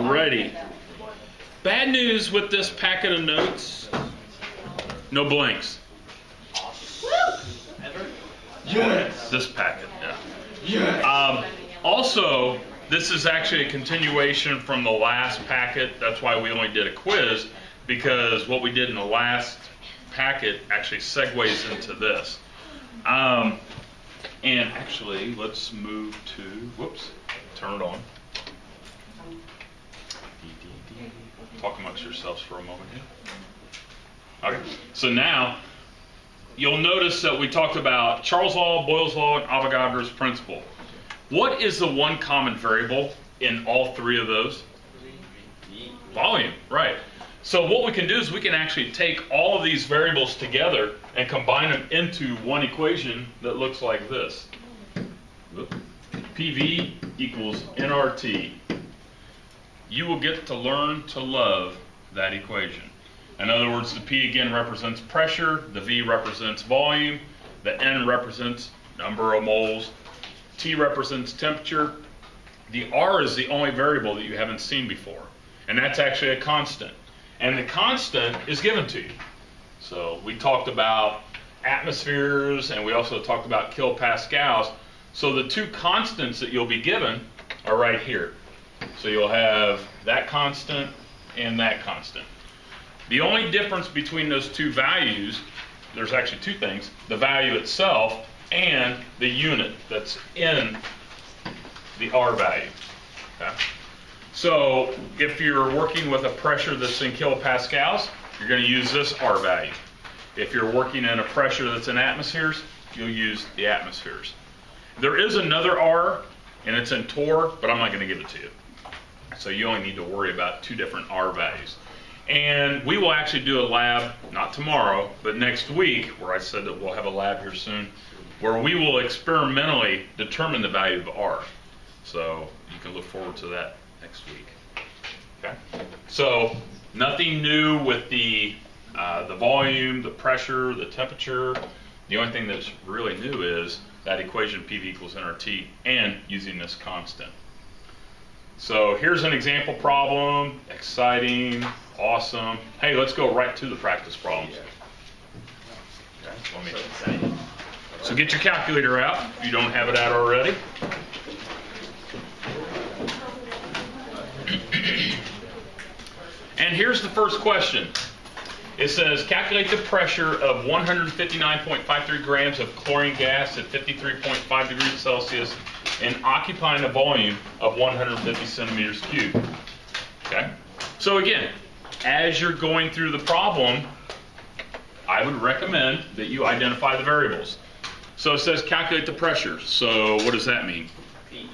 Alrighty. Bad news with this packet of notes. No blanks. Yes. This packet, yeah. Yes. Also, this is actually a continuation from the last packet. That's why we only did a quiz, because what we did in the last packet actually segues into this. And actually, let's move to, whoops, turn it on. Talk amongst yourselves for a moment here. Okay, so now, you'll notice that we talked about Charles' law, Boyle's law, and Avogadro's principle. What is the one common variable in all three of those? Volume, right. So what we can do is we can actually take all of these variables together and combine them into one equation that looks like this. PV equals nRT. You will get to learn to love that equation. In other words, the P again represents pressure, the V represents volume, the N represents number of moles, T represents temperature. The R is the only variable that you haven't seen before, and that's actually a constant. And the constant is given to you. So we talked about atmospheres, and we also talked about kilopascals. So the two constants that you'll be given are right here. So you'll have that constant and that constant. The only difference between those two values, there's actually two things: the value itself and the unit that's in the R value. Okay? So if you're working with a pressure that's in kilopascals, you're going to use this R value. If you're working in a pressure that's in atmospheres, you'll use the atmospheres. There is another R, and it's in torr, but I'm not going to give it to you. So you only need to worry about two different R values. And we will actually do a lab, not tomorrow, but next week, where I said that we'll have a lab here soon, where we will experimentally determine the value of R. So you can look forward to that next week. Okay. So nothing new with the volume, the pressure, the temperature. The only thing that's really new is that equation PV equals nRT and using this constant. So here's an example problem. Exciting, awesome. Hey, let's go right to the practice problems. Okay, so get your calculator out if you don't have it out already. And here's the first question. It says, calculate the pressure of 159.53 grams of chlorine gas at 53.5 degrees Celsius and occupying a volume of 150 centimeters cubed. Okay? So again, as you're going through the problem, I would recommend that you identify the variables. So it says calculate the pressure. So what does that mean? P.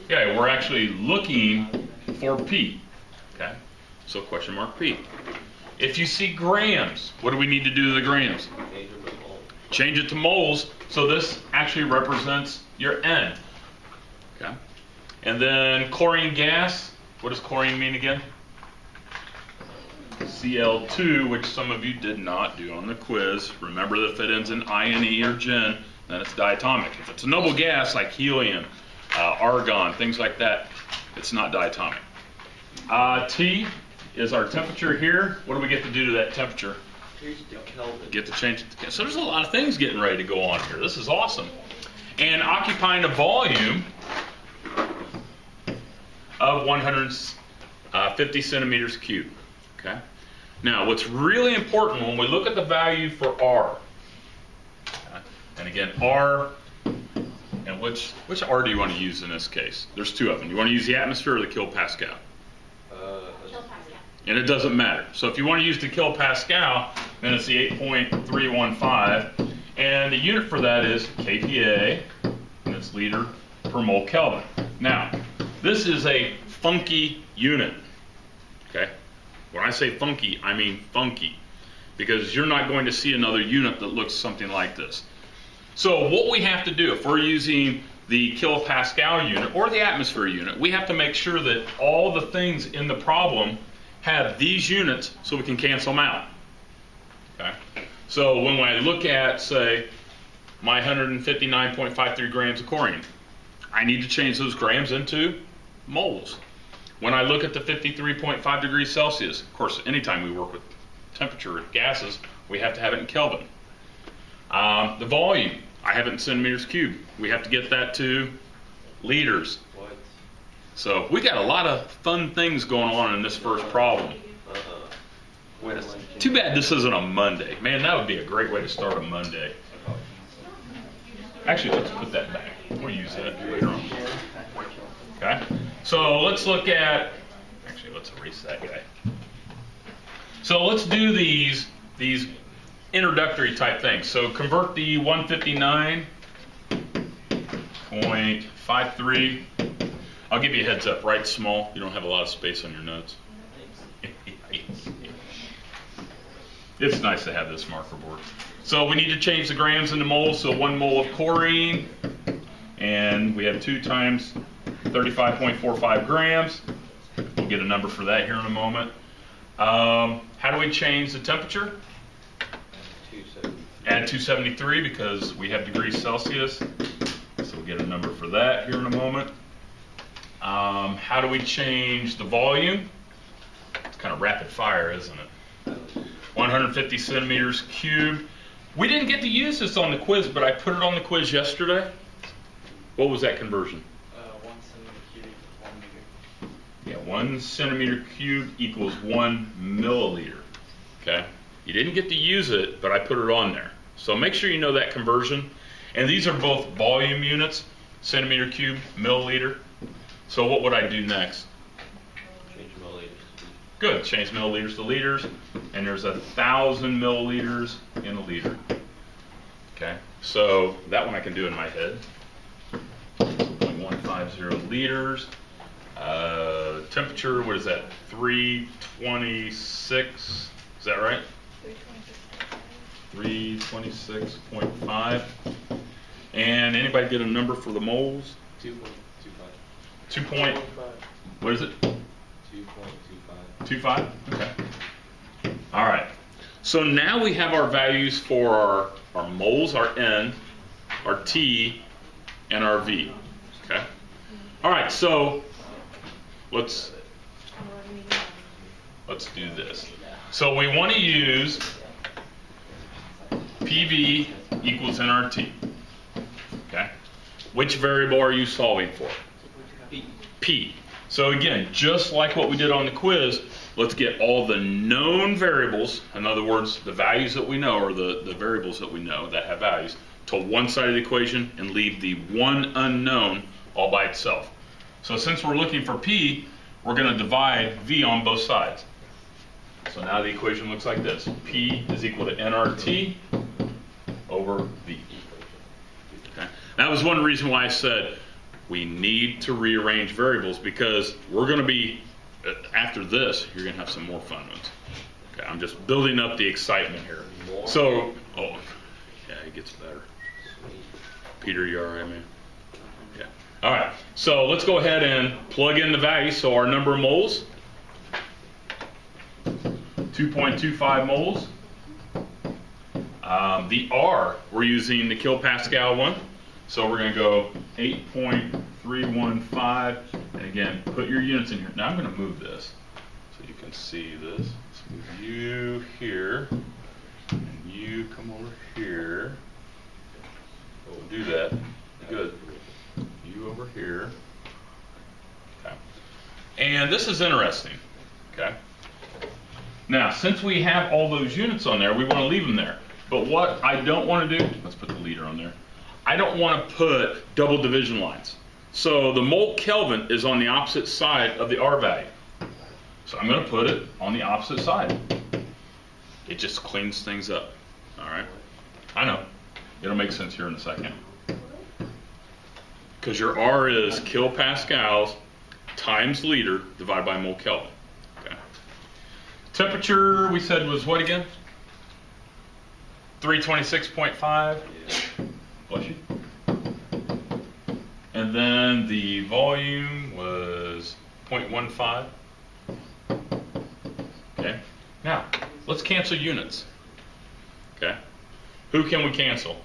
Okay, we're actually looking for P. Okay? So question mark P. If you see grams, what do we need to do to the grams? Change it to moles. So this actually represents your N. Okay. And then chlorine gas, what does chlorine mean again? Cl2, which some of you did not do on the quiz. Remember that if it ends in INE or gen, then it's diatomic. If it's a noble gas like helium, argon, things like that, it's not diatomic. T is our temperature here. What do we get to do to that temperature? Get to change it to Kelvin. So there's a lot of things getting ready to go on here. This is awesome. And occupying a volume of 150 centimeters cubed. Okay. Now, what's really important when we look at the value for R, and again, R, and which R do you want to use in this case? There's two of them. You want to use the atmosphere or the kilopascal? And it doesn't matter. So if you want to use the kilopascal, then it's the 8.315. And the unit for that is kPa, and it's liter per mole Kelvin. Now, this is a funky unit. Okay? When I say funky, I mean funky. Because you're not going to see another unit that looks something like this. So what we have to do, if we're using the kilopascal unit or the atmosphere unit, we have to make sure that all the things in the problem have these units so we can cancel them out. Okay? So when I look at, say, my 159.53 grams of chlorine, I need to change those grams into moles. when I look at the 53.5 degrees Celsius, of course, anytime we work with temperature gases, we have to have it in Kelvin. The volume, I have it in centimeters cubed. We have to get that to liters. What? So we got a lot of fun things going on in this first problem. Wait a second. Too bad this isn't a Monday. Man, that would be a great way to start a Monday. Actually, let's put that back. We'll use that later on. Okay? So let's look at, actually, let's erase that guy. So let's do these introductory type things. So convert the 159.53. I'll give you a heads up, write small. You don't have a lot of space on your notes. It's nice to have this marker board. So we need to change the grams into moles. So 1 mole of chlorine, and we have 2 times 35.45 grams. We'll get a number for that here in a moment. How do we change the temperature? 273. Add 273 because we have degrees Celsius. So we'll get a number for that here in a moment. How do we change the volume? It's kind of rapid fire, isn't it? 150 centimeters cubed. We didn't get to use this on the quiz, but I put it on the quiz yesterday. What was that conversion? 1 centimeter cubic, 1 meter. Yeah, 1 centimeter cubed equals 1 milliliter. Okay? You didn't get to use it, but I put it on there. So make sure you know that conversion. And these are both volume units, centimeter cubed, milliliter. So what would I do next? Change milliliters. Good, change milliliters to liters, and there's 1,000 milliliters in a liter. Okay, so that one I can do in my head. 150 liters. Temperature, what is that? 326. Is that right? 326.5. And anybody get a number for the moles? 2.25. 2 point. What is it? 2.25. 25? Okay. All right. So now we have our values for our moles, our N, our T, and our V. Okay. All right. So let's do this. So we want to use PV equals nRT. Okay. Which variable are you solving for? P. So again, just like what we did on the quiz, let's get all the known variables, in other words, the values that we know, or the variables that we know that have values, to one side of the equation and leave the one unknown all by itself. So since we're looking for P, we're going to divide V on both sides. So now the equation looks like this. P is equal to nRT over V. Okay. That was one reason why I said we need to rearrange variables, because we're going to be, after this, you're going to have some more fun ones. Okay, I'm just building up the excitement here. So, oh, yeah, it gets better. Peter, you all right, man? Yeah. All right, so let's go ahead and plug in the values. So our number of moles, 2.25 moles. The R, we're using the kilopascal one. So we're going to go 8.315, and again, put your units in here. Now I'm going to move this so you can see this. Let's move you here, and you come over here. We'll do that. Good. You over here. Okay. And this is interesting. Okay. Now, since we have all those units on there, we want to leave them there. But what I don't want to do, let's put the liter on there. I don't want to put double division lines. So the mole Kelvin is on the opposite side of the R value. So I'm going to put it on the opposite side. It just cleans things up. All right. I know. It'll make sense here in a second. Because your R is kilopascals times liter divided by mole Kelvin. Okay. Temperature, we said, was what again? 326.5. Bless you. And then the volume was 0.15. Okay. Now, let's cancel units. Okay. Who can we cancel?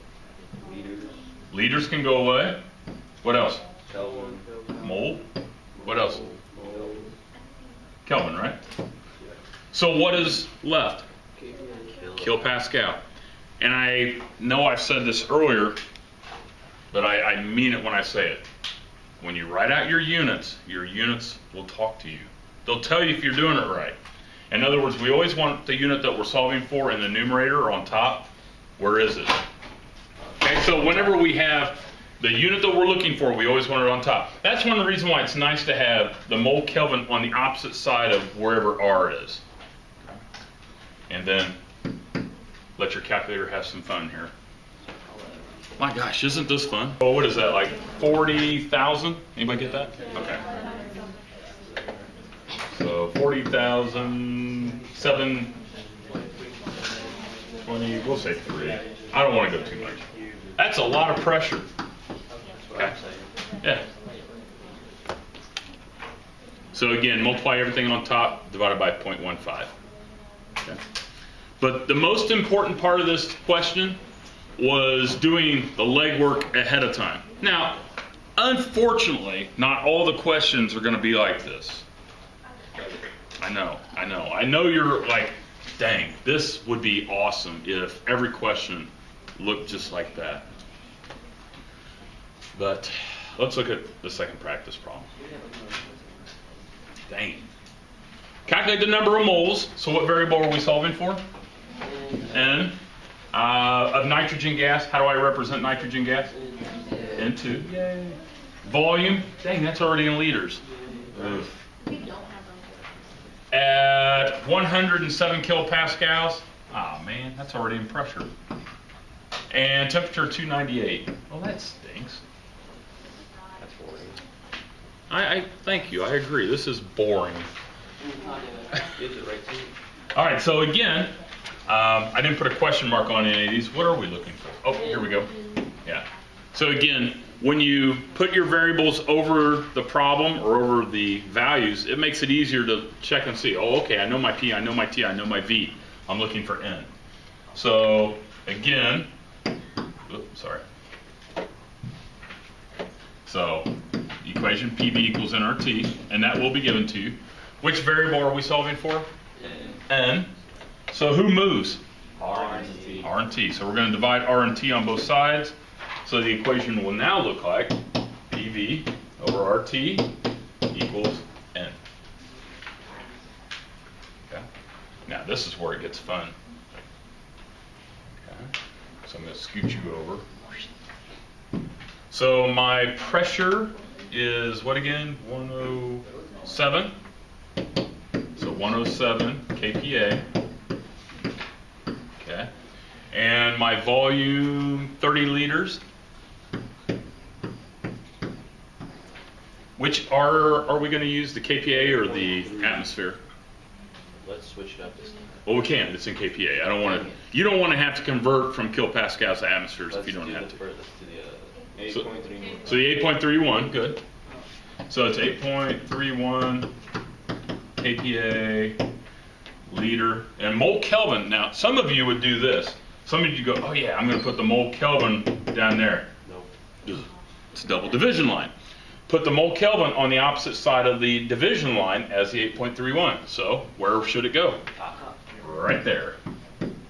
Liters. Liters can go away. What else? Kelvin. Mole. What else? Mole. Kelvin, right? So what is left? Kilopascal. And I know I've said this earlier, but I mean it when I say it. When you write out your units will talk to you. They'll tell you if you're doing it right. In other words, we always want the unit that we're solving for in the numerator or on top. Where is it? Okay, so whenever we have the unit that we're looking for, we always want it on top. That's one of the reasons why it's nice to have the mole Kelvin on the opposite side of wherever R is. And then let your calculator have some fun here. My gosh, isn't this fun? Oh, what is that, like 40,000? Anybody get that? Okay. So 40,000, 720, we'll say 3. I don't want to go too much. That's a lot of pressure. Okay. Yeah. So again, multiply everything on top, divided by 0.15. Okay. But the most important part of this question was doing the legwork ahead of time. Now, unfortunately, not all the questions are going to be like this. I know you're like, dang, this would be awesome if every question looked just like that. But let's look at the second practice problem. Dang. Calculate the number of moles. So what variable are we solving for? N. Of nitrogen gas. How do I represent nitrogen gas? N2. Yay. Volume. Dang, that's already in liters. Ugh. At 107 kilopascals. Ah, man, that's already in pressure. And temperature 298. Well, that stinks. That's boring. I thank you. I agree. This is boring. Is it right too? All right. So again, I didn't put a question mark on any of these. What are we looking for? Oh, here we go. Yeah. So again, when you put your variables over the problem or over the values, it makes it easier to check and see. Oh, okay. I know my P. I know my T. I know my V. I'm looking for N. So again, oops, sorry. So equation PV equals nRT, and that will be given to you. Which variable are we solving for? N. So who moves? R and T. R and T. So we're going to divide R and T on both sides. So the equation will now look like PV over RT equals N. Okay. Now this is where it gets fun. Okay. So I'm going to scoot you over. So my pressure is what again? 107. So 107 kPa. Okay. And my volume 30 liters. Which are we going to use, the kPa or the atmosphere? Let's switch it up this time. Well, we can. It's in kPa. I don't want to. You don't want to have to convert from kilopascals to atmospheres if you don't have to. Let's do the 8.31. So the 8.31, good. So it's 8.31 kPa liter and mole Kelvin. Now, some of you would do this. Some of you go, oh yeah, I'm going to put the mole Kelvin down there. Nope. It's a double division line. Put the mole Kelvin on the opposite side of the division line as the 8.31. So where should it go? Right there.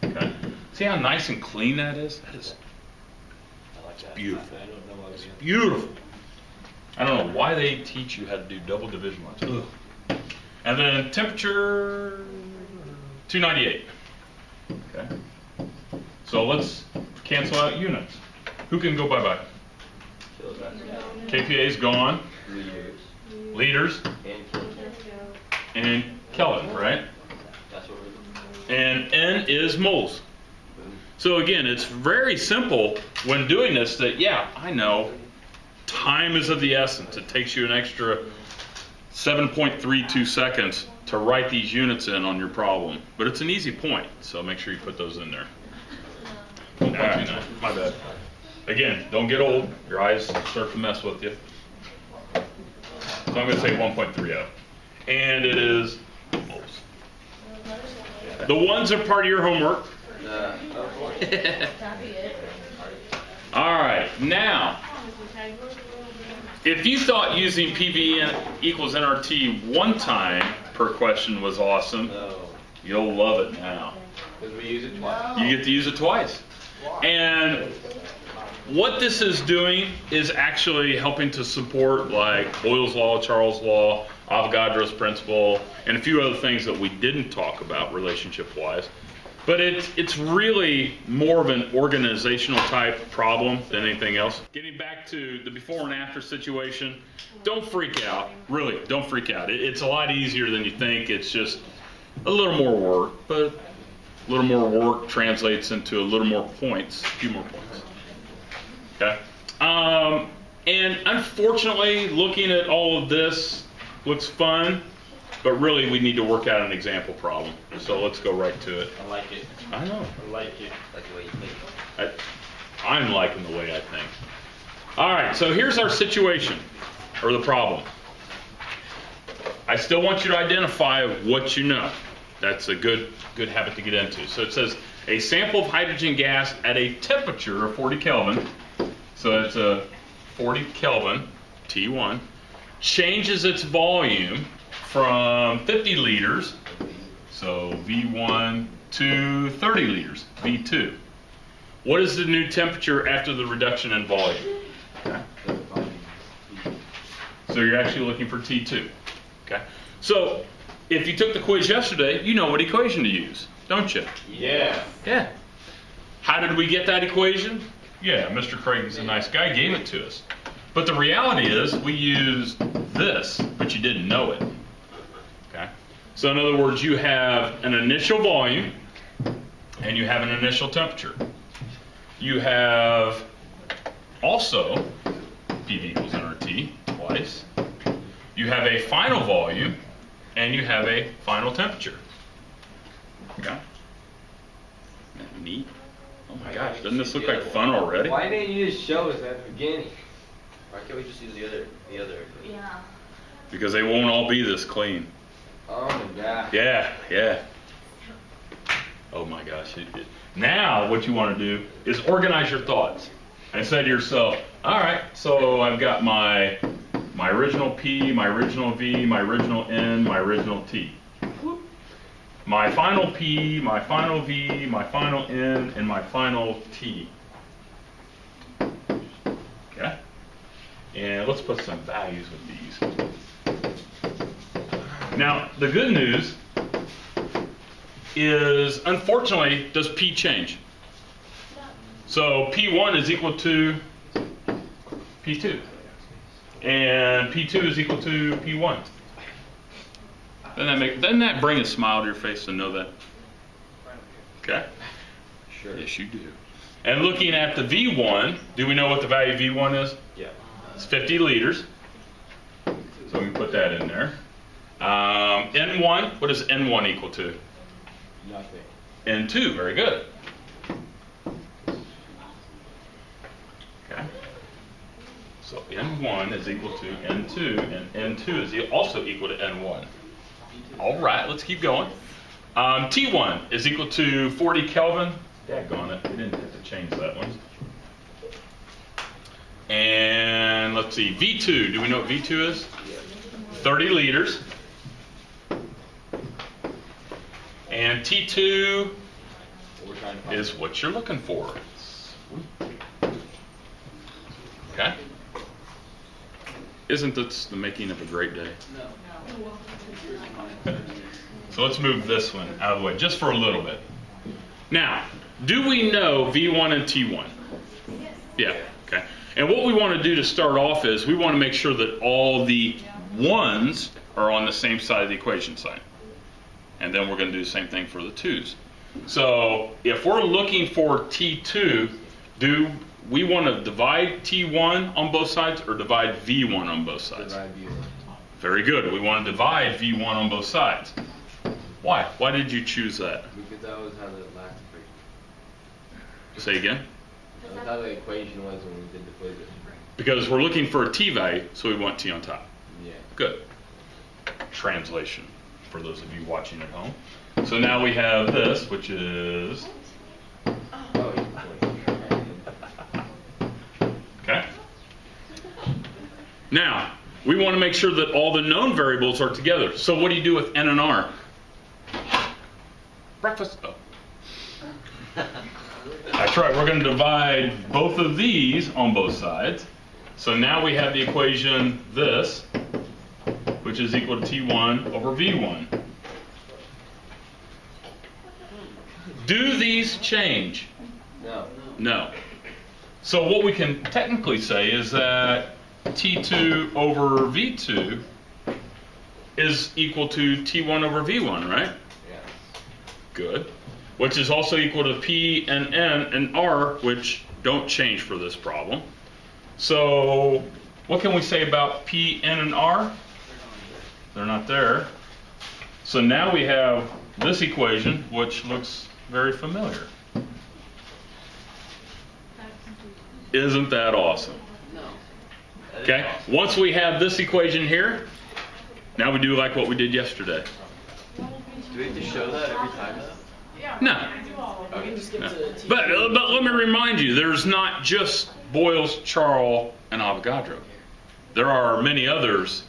Okay. See how nice and clean that is? That is I like that. beautiful. I don't know why we It's do that. beautiful. I don't know why they teach you how to do double division lines. Ugh. And then temperature 298. Okay. So let's cancel out units. Who can go bye-bye? kPa is gone. Liters. And Kelvin, right? That's what we're And N is moles. So again, it's very simple when doing this that, yeah, I know time is of the essence. It takes you an extra 7.32 seconds to write these units in on your problem. But it's an easy point, so make sure you put those in there. Nah, my bad. Again, don't get old. Your eyes start to mess with you. So I'm going to say 1.30. And it is moles. The ones are part of your homework. All right, now, if you thought using PV equals nRT one time per question was awesome. No. You'll love it now. Because we use it twice. You get to use it twice. And what this is doing is actually helping to support like Boyle's Law, Charles' Law, Avogadro's principle, and a few other things that we didn't talk about relationship-wise. But it's really more of an organizational type problem than anything else. Getting back to the before and after situation, don't freak out. Really, don't freak out. It's a lot easier than you think. It's just a little more work, but a little more work translates into a little more points, a few more points. Okay? And unfortunately, looking at all of this looks fun, but really we need to work out an example problem. So let's go right to it. I like it. I know. I like it. Like the way you think. I'm liking the way I think. All right, so here's our situation, or the problem. I still want you to identify what you know. That's a good habit to get into. So it says a sample of hydrogen gas at a temperature of 40 Kelvin, so it's a 40 Kelvin, T1, changes its volume from 50 liters, so V1, to 30 liters, V2. What is the new temperature after the reduction in volume? Okay. So you're actually looking for T2. Okay. So if you took the quiz yesterday, you know what equation to use, don't you? Yeah. Yeah. How did we get that equation? Yeah, Mr. Creighton's a nice guy, gave it to us. But the reality is we used this, but you didn't know it. Okay. So in other words, you have an initial volume and you have an initial temperature. You have also PV equals nRT twice. You have a final volume and you have a final temperature. Okay. Isn't that neat? Oh my gosh, doesn't this look like fun already? Why didn't you just show us at the beginning? Why can't we just use the other? Yeah. Because they won't all be this clean. Oh my god. Yeah. Oh my gosh. Now what you want to do is organize your thoughts and say to yourself, all right, so I've got my original P, my original V, my original N, my original T. My final P, my final V, my final N, and my final T. Okay? And let's put some values with these. Now, the good news is, unfortunately, does P change? So P1 is equal to P2. And P2 is equal to P1. Doesn't that bring a smile to your face to know that? Okay? Sure. Yes, you do. And looking at the V1, do we know what the value of V1 is? Yeah. It's 50 liters. So we can put that in there. N1, what is N1 equal to? Nothing. N2, very good. Okay. So N1 is equal to N2, and N2 is also equal to N1. All right, let's keep going. T1 is equal to 40 Kelvin. Daggone it, we didn't have to change that one. And let's see, V2, do we know what V2 is? 30 liters. And T2 is what you're looking for. Okay? Isn't this the making of a great day? So let's move this one out of the way just for a little bit. Now, do we know V1 and T1? Yeah, okay. And what we want to do to start off is we want to make sure that all the ones are on the same side of the equation sign. And then we're going to do the same thing for the twos. So if we're looking for T2, do we want to divide T1 on both sides or divide V1 on both sides? Divide V1. Very good. We want to divide V1 on both sides. Why? Why did you choose that? Because that was how the last equation. Say again? That was how the equation was when we did the quiz. Because we're looking for a T value, so we want T on top. Yeah. Good. Translation for those of you watching at home. So now we have this, which is... Oh, Okay. Now, we want to make sure that all the known variables are together. So what do you do with N and R? Breakfast. Oh. That's right, we're going to divide both of these on both sides. So now we have the equation this, which is equal to T1 over V1. Do these change? No. No. So what we can technically say is that T2 over V2 is equal to T1 over V1, right? Yeah. Good. Which is also equal to P and N and R, which don't change for this problem. So what can we say about P, N, and R? They're not there. So now we have this equation, which looks very familiar. Isn't that awesome? Okay, once we have this equation here, now we do like what we did yesterday. Do we have to show that every time? No. No. But let me remind you, there's not just Boyle's, Charles, and Avogadro. There are many others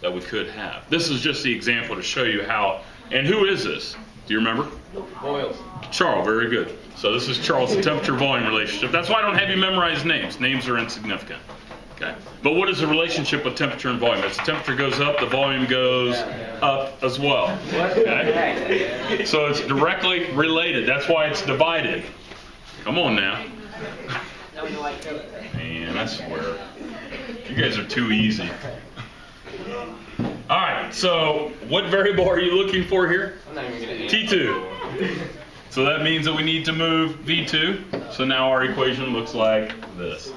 that we could have. This is just the example to show you how. And who is this? Do you remember? Boils. Charles, very good. So this is Charles' temperature-volume relationship. That's why I don't have you memorize names. Names are insignificant. Okay. But what is the relationship with temperature and volume? As the temperature goes up, the volume goes up as well. Okay? So it's directly related. That's why it's divided. Come on now. Man, I swear. You guys are too easy. All right, so what variable are you looking for here? I'm not even going to answer. T2. So that means that we need to move V2. So now our equation looks like this.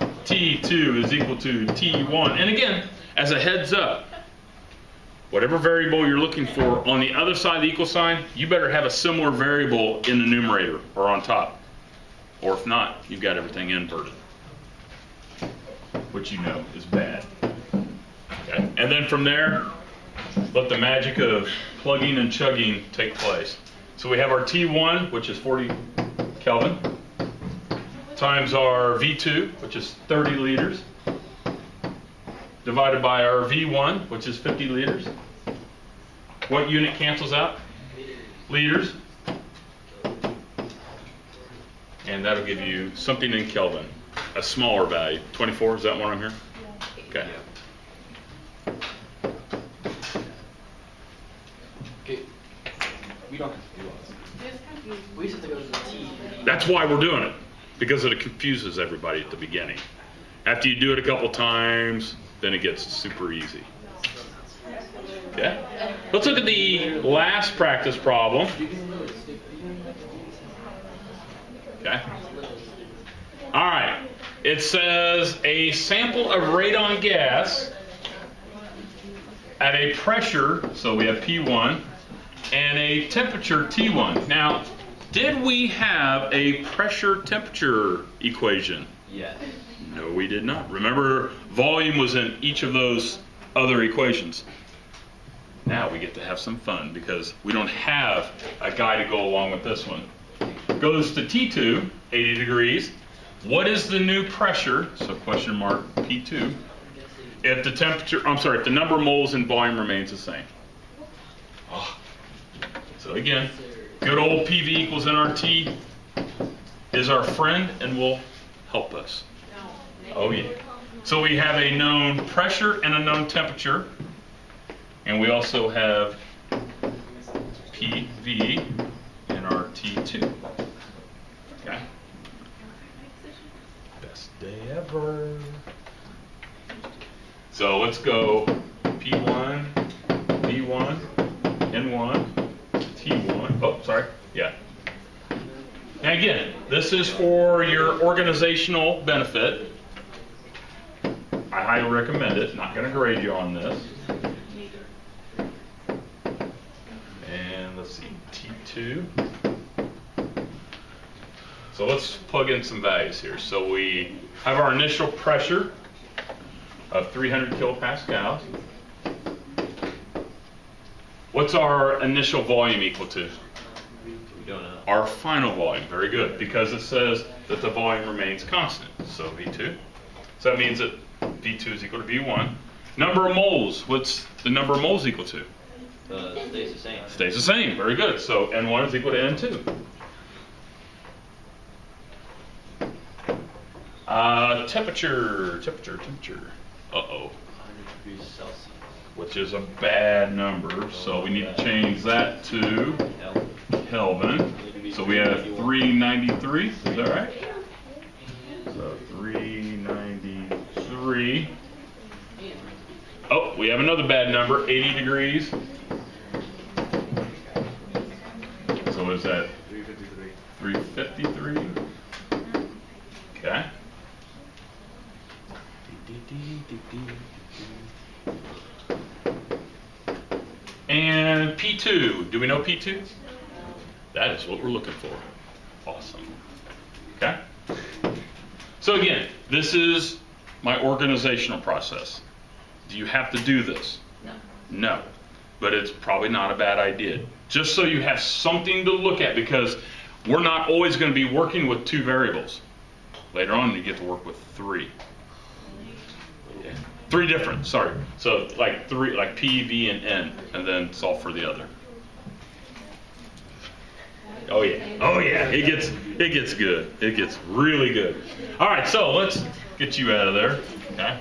T2 is equal to T1. And again, as a heads up, whatever variable you're looking for on the other side of the equal sign, you better have a similar variable in the numerator or on top. Or if not, you've got everything inverted, which you know is bad. Okay. And then from there, let the magic of plugging and chugging take place. So we have our T1, which is 40 Kelvin, times our V2, which is 30 liters, divided by our V1, which is 50 liters. What unit cancels out? Liters. And that'll give you something in Kelvin, a smaller value. 24, is that one I'm here? Okay. Okay. We don't have to do all this. We just have to go to the T. That's why we're doing it, because it confuses everybody at the beginning. After you do it a couple times, then it gets super easy. Okay? Let's look at the last practice problem. Okay? All right. It says a sample of radon gas at a pressure, so we have P1, and a temperature T1. Now, did we have a pressure-temperature equation? Yes. No, we did not. Remember, volume was in each of those other equations. Now we get to have some fun because we don't have a guy to go along with this one. Goes to T2, 80 degrees. What is the new pressure? So question mark P2. If the temperature, if the number of moles in volume remains the same. Oh. So again, good old PV equals nRT is our friend and will help us. Oh yeah. So we have a known pressure and a known temperature. And we also have PV and our T2. Okay. Best day ever. So let's go P1, V1, N1, T1. Oh, sorry. Yeah. And again, this is for your organizational benefit. I highly recommend it. Not going to grade you on this. And let's see, T2. So let's plug in some values here. So we have our initial pressure of 300 kilopascals. What's our initial volume equal to? We don't know. Our final volume. Very good, because it says that the volume remains constant. So V2. So that means that P2 is equal to V1. Number of moles, what's the number of moles equal to? Stays the same. Stays the same, very good. So N1 is equal to N2. Temperature. Uh-oh. 100 degrees Celsius. Which is a bad number, so we need to change that to Kelvin. So we have 393, is that right? So 393. Oh, we have another bad number, 80 degrees. So what is that? 353. 353. Okay. And P2, do we know P2? That is what we're looking for. Awesome. Okay? So again, this is my organizational process. Do you have to do this? No. No. But it's probably not a bad idea. Just so you have something to look at, because we're not always going to be working with 2 variables. Later on, you get to work with 3. Yeah. 3 different, sorry. So like 3, like P, V, and N, and then solve for the other. Oh yeah, it gets good. It gets really good. All right, so let's get you out of there. Okay.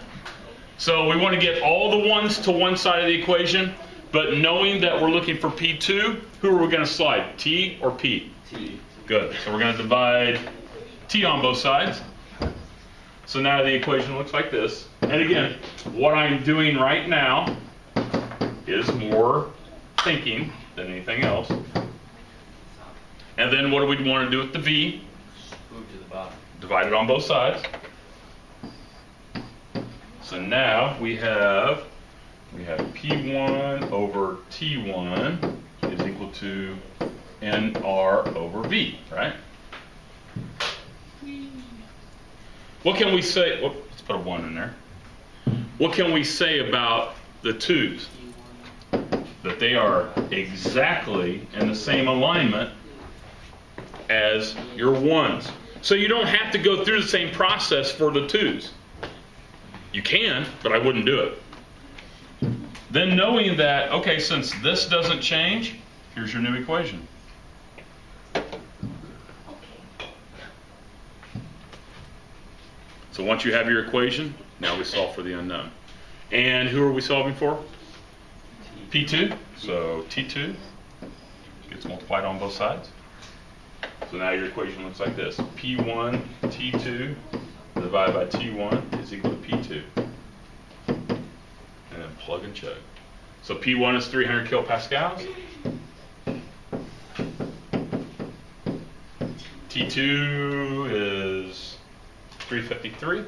So we want to get all the ones to one side of the equation, but knowing that we're looking for P2, who are we going to slide, T or P? T. Good. So we're going to divide T on both sides. So now the equation looks like this. And again, what I'm doing right now is more thinking than anything else. And then what do we want to do with the V? Move to the bottom. Divide it on both sides. So now we have P1 over T1 is equal to NR over V, right? What can we say? Whoop, let's put a 1 in there. What can we say about the 2's? That they are exactly in the same alignment as your 1's. So you don't have to go through the same process for the 2's. You can, but I wouldn't do it. Then knowing that, okay, since this doesn't change, here's your new equation. So once you have your equation, now we solve for the unknown. And who are we solving for? P2. So T2 gets multiplied on both sides. So now your equation looks like this. P1 T2 divided by T1 is equal to P2. And then plug and chug. So P1 is 300 kilopascals. T2 is 353.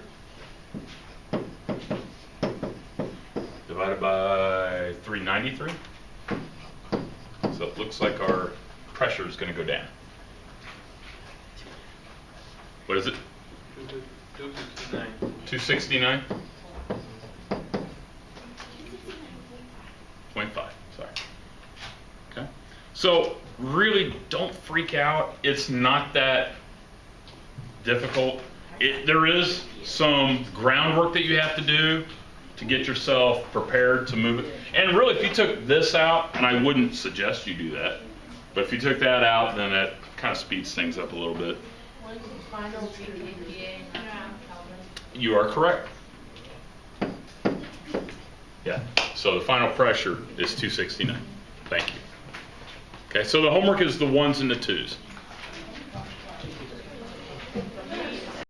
Divided by 393. So it looks like our pressure is going to go down. What is it? 269. 269? 0.5, sorry. Okay. So really don't freak out. It's not that difficult. There is some groundwork that you have to do to get yourself prepared to move it. And really, if you took this out, and I wouldn't suggest you do that, but if you took that out, then that kind of speeds things up a little bit. You are correct. Yeah, so the final pressure is 269. Thank you. Okay, so the homework is the 1's and the 2's.